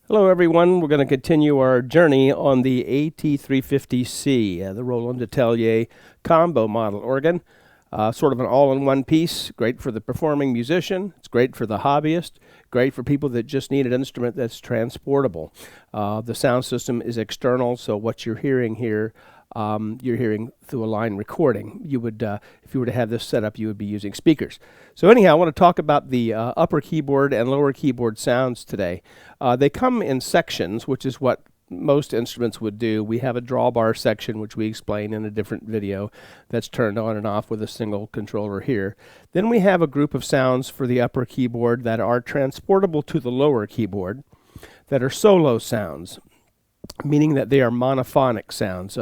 Hello everyone, we're going to continue our journey on the AT350c, the Roland Atelier combo model organ. Sort of an all-in-one piece, great for the performing musician, it's great for the hobbyist, great for people that just need an instrument that's transportable. The sound system is external, so what you're hearing here, you're hearing through a line recording. You would, if you were to have this set up, you would be using speakers. So anyhow, I want to talk about the upper keyboard and lower keyboard sounds today. They come in sections, which is what most instruments would do. We have a drawbar section, which we explain in a different video, that's turned on and off with a single controller here. Then we have a group of sounds for the upper keyboard that are transportable to the lower keyboard, that are solo sounds, meaning that they are monophonic sounds.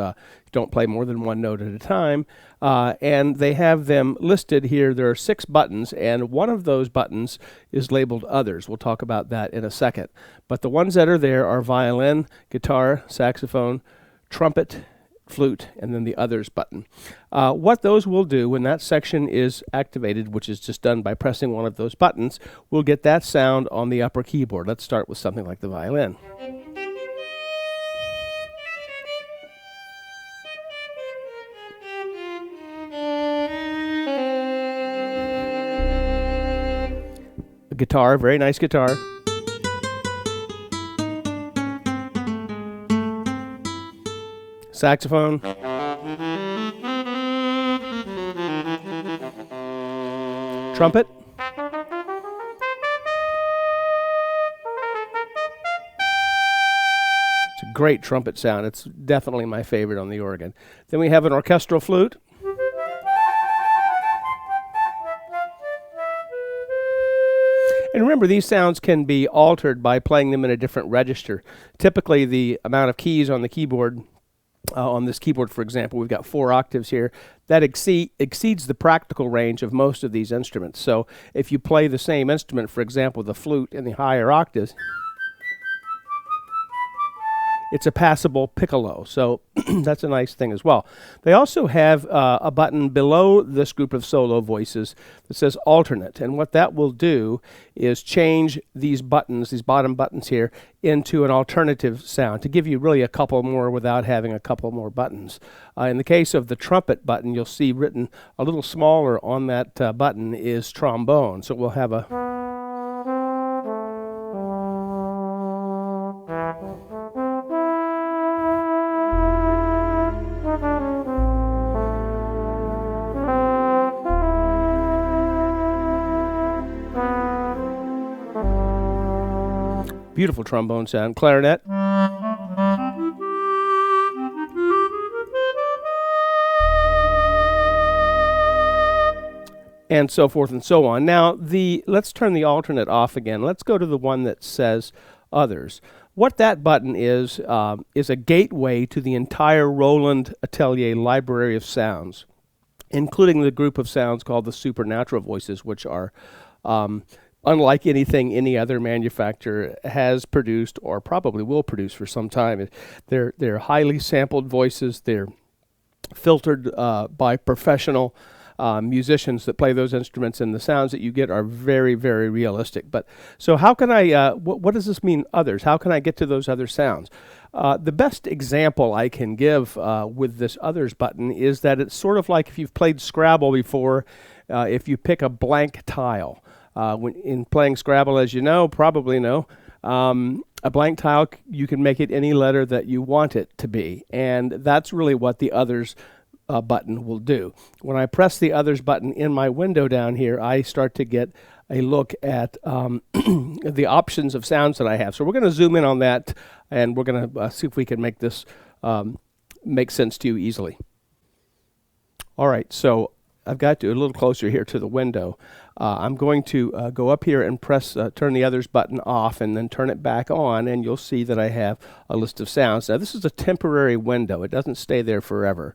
Don't play more than one note at a time. And they have them listed here. There are 6 buttons, and one of those buttons is labeled Others. We'll talk about that in a second. But the ones that are there are violin, guitar, saxophone, trumpet, flute, and then the Others button. What those will do when that section is activated, which is just done by pressing one of those buttons, we'll get that sound on the upper keyboard. Let's start with something like the violin. Guitar, very nice guitar. Saxophone. Trumpet. It's a great trumpet sound. It's definitely my favorite on the organ. Then we have an orchestral flute. And remember, these sounds can be altered by playing them in a different register. Typically, the amount of keys on the keyboard, on this keyboard, for example, we've got 4 octaves here, that exceeds the practical range of most of these instruments. So if you play the same instrument, for example, the flute in the higher octaves, it's a passable piccolo, so that's a nice thing as well. They also have a button below this group of solo voices that says alternate, and what that will do is change these buttons, these bottom buttons here, into an alternative sound to give you really a couple more without having a couple more buttons. In the case of the trumpet button, you'll see written a little smaller on that button is trombone, so we'll have a beautiful trombone sound. Clarinet. And so forth and so on. Now, let's turn the alternate off again. Let's go to the one that says Others. What that button is a gateway to the entire Roland Atelier library of sounds, including the group of sounds called the supernatural voices, which are unlike anything any other manufacturer has produced or probably will produce for some time. They're highly sampled voices. They're filtered by professional musicians that play those instruments, and the sounds that you get are very, very realistic. But so how can I, what does this mean, others? How can I get to those other sounds? The best example I can give with this Others button is that it's sort of like if you've played Scrabble before, if you pick a blank tile. When in playing Scrabble, as you know, probably know, a blank tile, you can make it any letter that you want it to be. And that's really what the Others button will do. When I press the Others button in my window down here, I start to get a look at the options of sounds that I have. So we're going to zoom in on that, and we're going to see if we can make this make sense to you easily. All right, so I've got to a little closer here to the window. I'm going to go up here and press turn the Others button off and then turn it back on, and you'll see that I have a list of sounds. Now this is a temporary window. It doesn't stay there forever.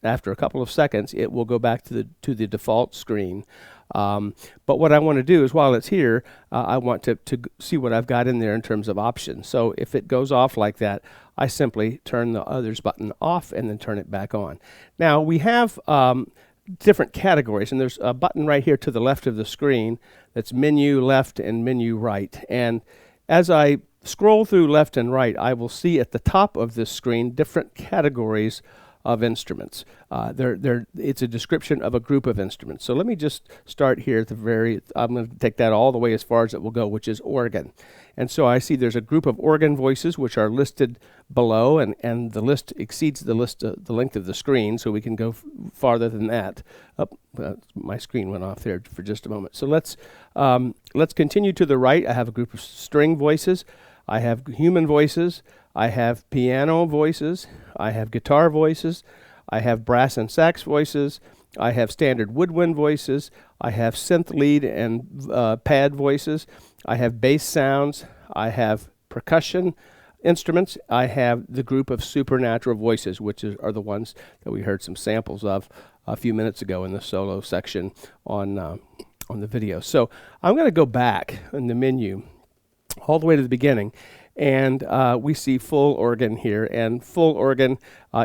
After a couple of seconds, it will go back to the default screen. But what I want to do is, while it's here, I want to see what I've got in there in terms of options. So if it goes off like that, I simply turn the Others button off and then turn it back on. Now we have different categories, and there's a button right here to the left of the screen that's menu left and menu right. And as I scroll through left and right, I will see at the top of this screen different categories of instruments. It's a description of a group of instruments. So let me just start here at the I'm going to take that all the way as far as it will go, which is organ. And so I see there's a group of organ voices which are listed below, and the list exceeds the length of the screen, so we can go farther than that. My screen went off there for just a moment. So let's continue to the right. I have a group of string voices. I have human voices. I have piano voices. I have guitar voices. I have brass and sax voices. I have standard woodwind voices. I have synth lead and pad voices. I have bass sounds. I have percussion instruments. I have the group of supernatural voices, which are the ones that we heard some samples of a few minutes ago in the solo section on the video. So I'm going to go back in the menu all the way to the beginning, and we see full organ here, and full organ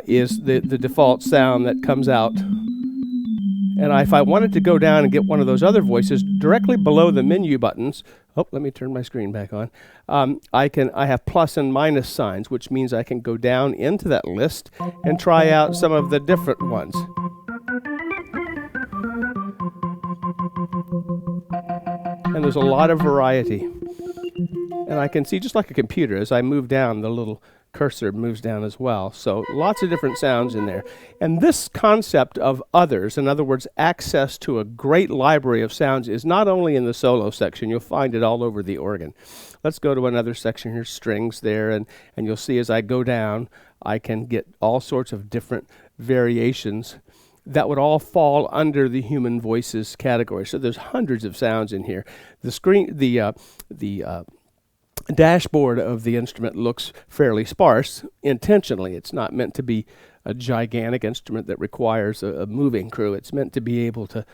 is the default sound that comes out. And if I wanted to go down and get one of those other voices directly below the menu buttons, let me turn my screen back on. I have plus and minus signs, which means I can go down into that list and try out some of the different ones. And there's a lot of variety. And I can see, just like a computer, as I move down, the little cursor moves down as well. So lots of different sounds in there. And this concept of others, in other words, access to a great library of sounds, is not only in the solo section. You'll find it all over the organ. Let's go to another section here, strings there, and you'll see as I go down, I can get all sorts of different variations that would all fall under the human voices category. So there's hundreds of sounds in here. The dashboard of the instrument looks fairly sparse intentionally. It's not meant to be a gigantic instrument that requires a moving crew. It's meant to be able to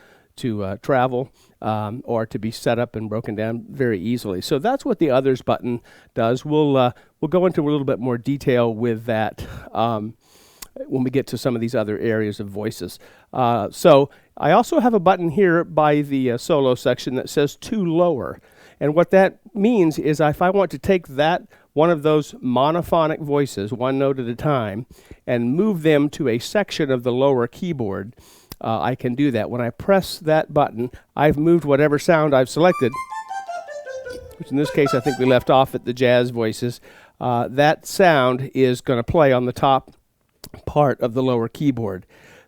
travel or to be set up and broken down very easily. So that's what the Others button does. We'll go into a little bit more detail with that when we get to some of these other areas of voices. So I also have a button here by the solo section that says To Lower. And what that means is if I want to take one of those monophonic voices, one note at a time, and move them to a section of the lower keyboard, I can do that. When I press that button, I've moved whatever sound I've selected, which in this case I think we left off at the jazz voices. That sound is going to play on the top part of the lower keyboard.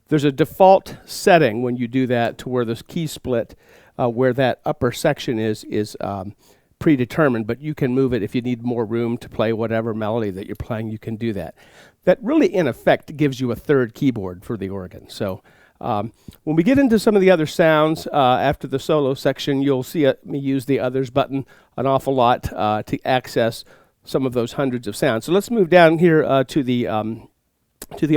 There's a default setting when you do that to where this key split, where that upper section is predetermined, but you can move it if you need more room to play whatever melody that you're playing. You can do that. That really, in effect, gives you a third keyboard for the organ. So when we get into some of the other sounds after the solo section, you'll see me use the Others button an awful lot to access some of those hundreds of sounds. So let's move down here to the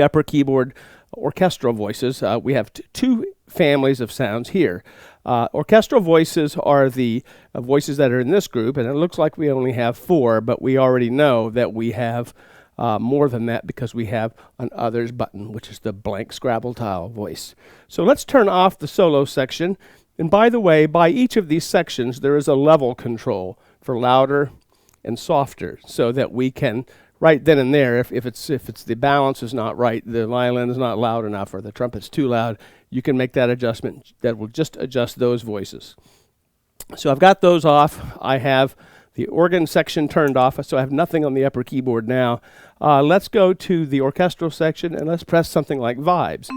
upper keyboard, orchestral voices. We have two families of sounds here. Orchestral voices are the voices that are in this group, and it looks like we only have 4, but we already know that we have more than that because we have an Others button, which is the blank Scrabble tile voice. So let's turn off the solo section. And by the way, by each of these sections, there is a level control for louder and softer, so that we can right then and there, if it's the balance is not right, the violin is not loud enough, or the trumpet's too loud, you can make that adjustment that will just adjust those voices. So I've got those off. I have the organ section turned off, so I have nothing on the upper keyboard now. Let's go to the orchestral section and let's press something like Vibes.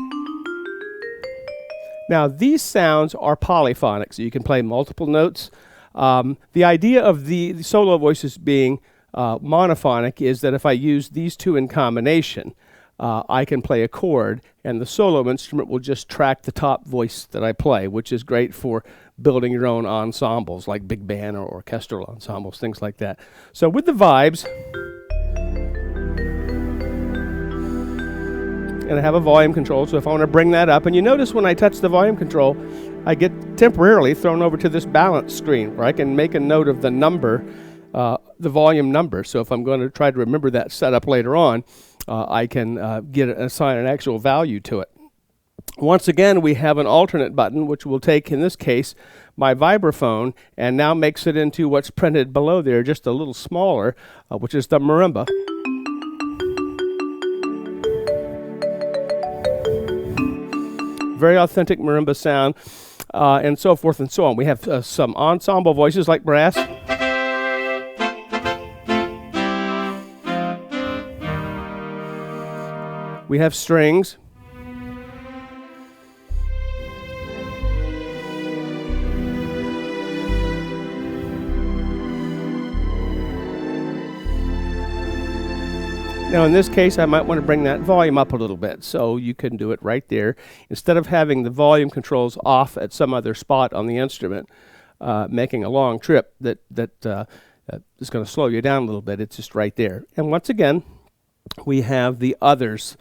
Now these sounds are polyphonic, so you can play multiple notes. The idea of the solo voices being monophonic is that if I use these two in combination, I can play a chord, and the solo instrument will just track the top voice that I play, which is great for building your own ensembles, like big band or orchestral ensembles, things like that. So with the Vibes, and I have a volume control, so if I want to bring that up, and you notice when I touch the volume control, I get temporarily thrown over to this balance screen, where I can make a note of the number, the volume number. So if I'm going to try to remember that setup later on, I can assign an actual value to it. Once again, we have an alternate button, which will take, in this case, my vibraphone, and now makes it into what's printed below there, just a little smaller, which is the marimba. Very authentic marimba sound, and so forth and so on. We have some ensemble voices like brass. We have strings. Now in this case, I might want to bring that volume up a little bit, so you can do it right there. Instead of having the volume controls off at some other spot on the instrument, making a long trip that is going to slow you down a little bit, it's just right there. And once again, we have the others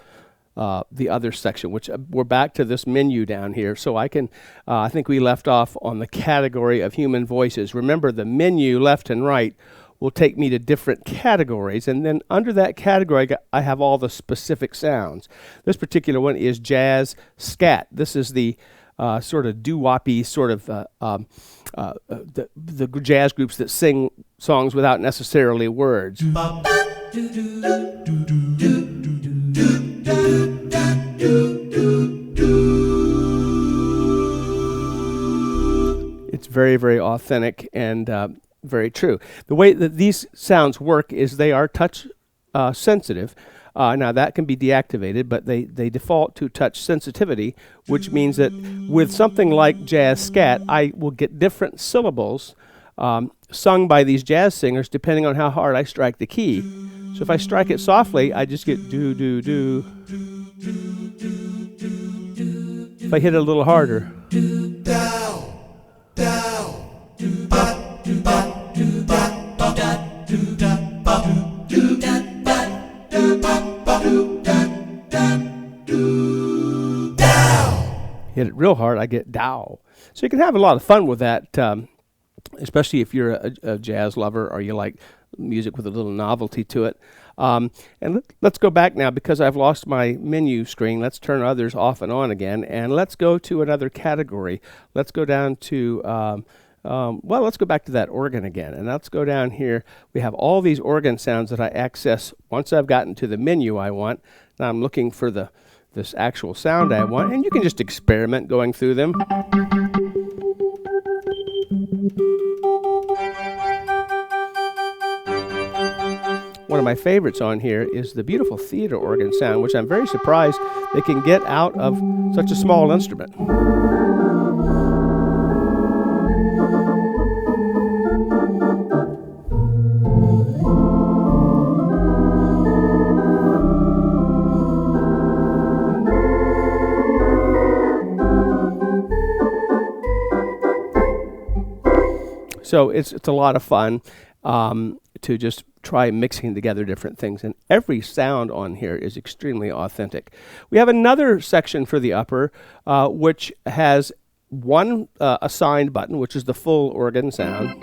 section, which we're back to this menu down here. So I can, I think we left off on the category of human voices. Remember, the menu left and right will take me to different categories, and then under that category I have all the specific sounds. This particular one is jazz scat. This is the sort of doo-woppy sort of the jazz groups that sing songs without necessarily words. It's very, very authentic and very true. The way that these sounds work is they are touch sensitive. Now that can be deactivated, but they default to touch sensitivity, which means that with something like jazz scat, I will get different syllables sung by these jazz singers depending on how hard I strike the key. So if I strike it softly, I just get do, do, do. If I hit it a little harder, hit it real hard, I get dow. So you can have a lot of fun with that, especially if you're a jazz lover or you like music with a little novelty to it. And let's go back now, because I've lost my menu screen. Let's turn others off and on again, and let's go to another category. Let's go down to, well, let's go back to that organ again, and let's go down here. We have all these organ sounds that I access once I've gotten to the menu I want. Now I'm looking for this actual sound I want, and you can just experiment going through them. One of my favorites on here is the beautiful theater organ sound, which I'm very surprised they can get out of such a small instrument. So it's a lot of fun to just try mixing together different things, and every sound on here is extremely authentic. We have another section for the upper, which has one assigned button, which is the full organ sound.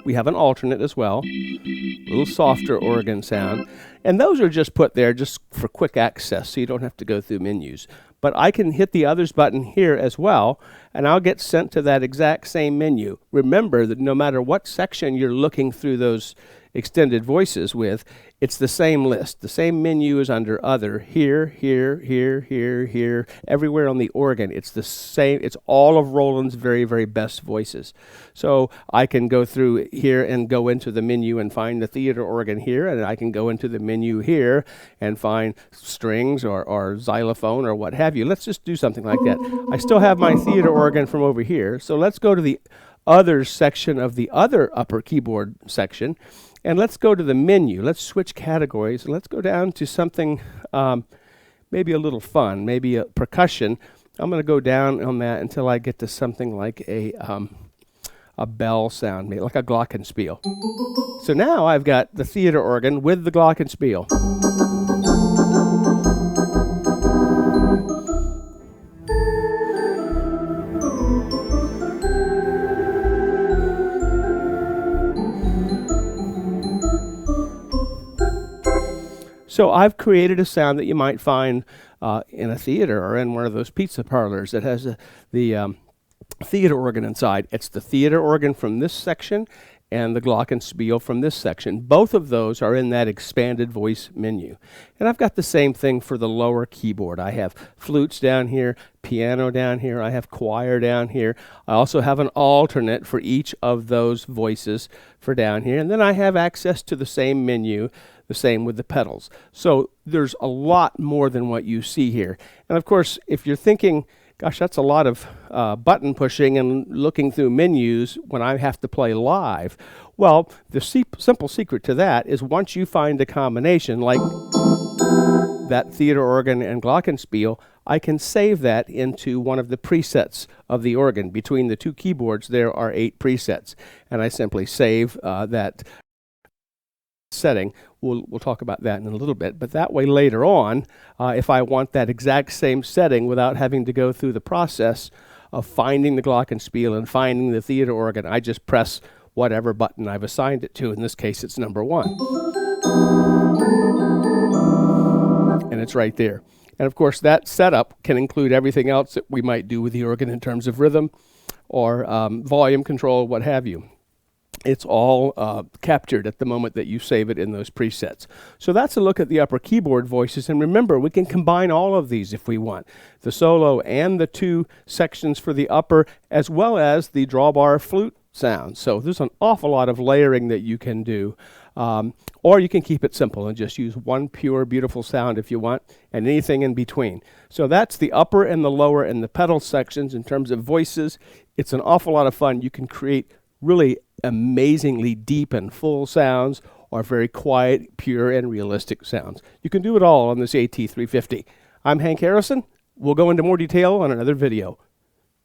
We have an alternate as well, a little softer organ sound, and those are just put there just for quick access, so you don't have to go through menus. But I can hit the others button here as well, and I'll get sent to that exact same menu. Remember that no matter what section you're looking through those extended voices with, it's the same list. The same menu is under other, here, here, here, here, here, everywhere on the organ. It's the same, it's all of Roland's very, very best voices. So I can go through here and go into the menu and find the theater organ here, and I can go into the menu here and find strings or xylophone or what have you. Let's just do something like that. I still have my theater organ from over here, so let's go to the other section of the other upper keyboard section, and let's go to the menu. Let's switch categories, and let's go down to something maybe a little fun, maybe a percussion. I'm going to go down on that until I get to something like a bell sound, maybe like a glockenspiel. So now I've got the theater organ with the glockenspiel. So I've created a sound that you might find in a theater or in one of those pizza parlors that has the theater organ inside. It's the theater organ from this section and the glockenspiel from this section. Both of those are in that expanded voice menu. And I've got the same thing for the lower keyboard. I have flutes down here, piano down here, I have choir down here. I also have an alternate for each of those voices for down here. And then I have access to the same menu, the same with the pedals. So there's a lot more than what you see here. And of course, if you're thinking, gosh, that's a lot of button pushing and looking through menus when I have to play live. Well, the simple secret to that is once you find a combination like that theater organ and glockenspiel, I can save that into one of the presets of the organ. Between the two keyboards, there are 8 presets, and I simply save that setting. We'll talk about that in a little bit, but that way later on, if I want that exact same setting without having to go through the process of finding the glockenspiel and finding the theater organ, I just press whatever button I've assigned it to. In this case, it's number 1. And it's right there. And of course, that setup can include everything else that we might do with the organ in terms of rhythm or volume control, what have you. It's all captured at the moment that you save it in those presets. So that's a look at the upper keyboard voices. And remember, we can combine all of these if we want. The solo and the 2 sections for the upper, as well as the drawbar flute sound. So there's an awful lot of layering that you can do. Or you can keep it simple and just use one pure, beautiful sound if you want, and anything in between. So that's the upper and the lower and the pedal sections in terms of voices. It's an awful lot of fun. You can create really amazingly deep and full sounds, or very quiet, pure, and realistic sounds. You can do it all on this AT350. I'm Hank Harrison. We'll go into more detail on another video.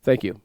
Thank you.